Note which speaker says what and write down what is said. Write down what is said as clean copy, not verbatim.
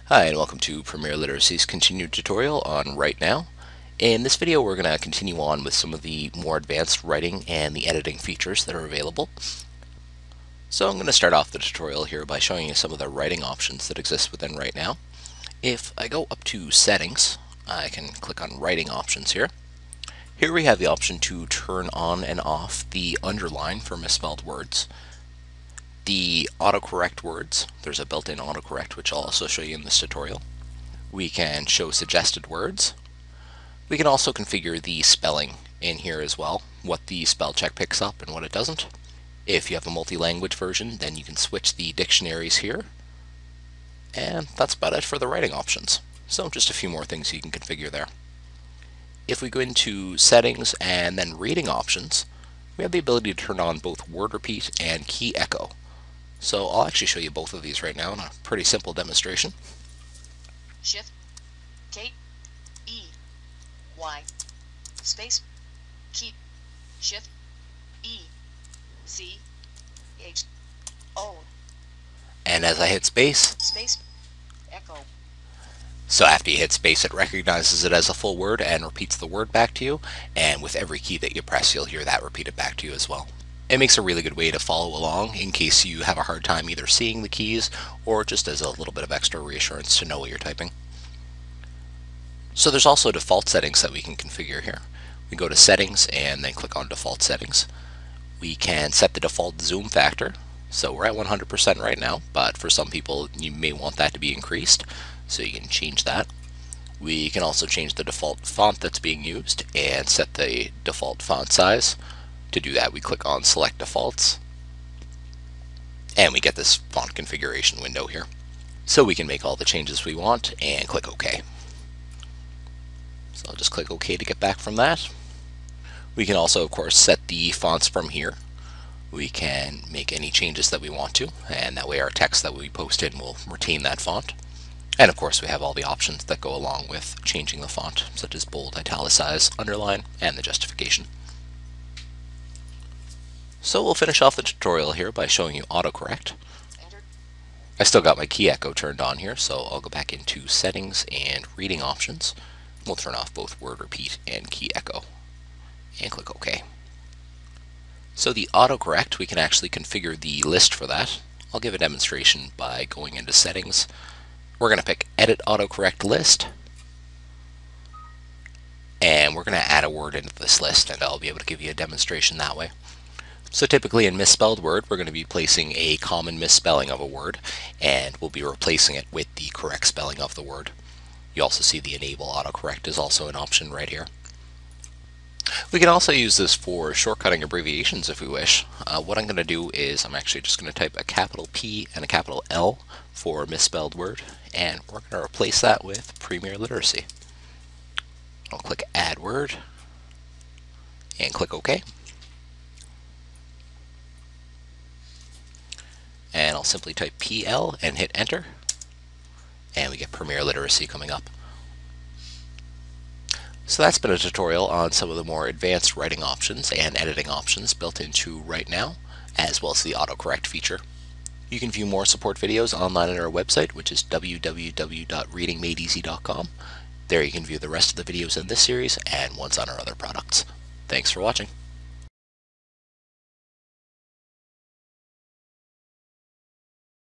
Speaker 1: Hi, and welcome to Premier Literacy's continued tutorial on Write Now. In this video, we're going to continue on with some of the more advanced writing and the editing features that are available. So I'm going to start off the tutorial here by showing you some of the writing options that exist within Write Now. If I go up to Settings, I can click on Writing Options here. Here we have the option to turn on and off the underline for misspelled words. The autocorrect words, there's a built-in autocorrect which I'll also show you in this tutorial. We can show suggested words. We can also configure the spelling in here as well, what the spell check picks up and what it doesn't. If you have a multi-language version, then you can switch the dictionaries here. And that's about it for the writing options. So just a few more things you can configure there. If we go into settings and then reading options, we have the ability to turn on both word repeat and key echo. So I'll actually show you both of these right now in a pretty simple demonstration.
Speaker 2: Shift K E Y space key Shift E C H O,
Speaker 1: And as I hit space,
Speaker 2: echo.
Speaker 1: so after you hit space, it recognizes it as a full word and repeats the word back to you, and with every key that you press, you'll hear that repeated back to you as well. It makes a really good way to follow along in case you have a hard time either seeing the keys or just as a little bit of extra reassurance to know what you're typing. So there's also default settings that we can configure here. We go to settings and then click on default settings. We can set the default zoom factor. So we're at 100% right now, but for some people you may want that to be increased, so you can change that. We can also change the default font that's being used and set the default font size. To do that, we click on select defaults and we get this font configuration window here. So we can make all the changes we want and click OK. So I'll just click OK to get back from that. We can also, of course, set the fonts from here. We can make any changes that we want to, and that way our text that we post in will retain that font. And of course we have all the options that go along with changing the font, such as bold, italicize, underline, and the justification. So we'll finish off the tutorial here by showing you autocorrect. I still got my key echo turned on here, so I'll go back into settings and reading options. We'll turn off both word repeat and key echo and click OK. So the autocorrect, we can actually configure the list for that. I'll give a demonstration by going into settings. We're going to pick edit autocorrect list, and we're going to add a word into this list, and I'll be able to give you a demonstration that way. So typically in misspelled word, we're going to be placing a common misspelling of a word, and we'll be replacing it with the correct spelling of the word. You also see the enable autocorrect is also an option right here. We can also use this for shortcutting abbreviations if we wish. What I'm going to do is I'm actually just going to type a capital P and a capital L for misspelled word, and we're going to replace that with Premier Literacy. I'll click Add Word and click OK. And I'll simply type PL and hit enter, and we get Premier Literacy coming up. So that's been a tutorial on some of the more advanced writing options and editing options built into Write Now, as well as the autocorrect feature. You can view more support videos online on our website, which is www.readingmadeeasy.com. There you can view the rest of the videos in this series and ones on our other products. Thanks for watching.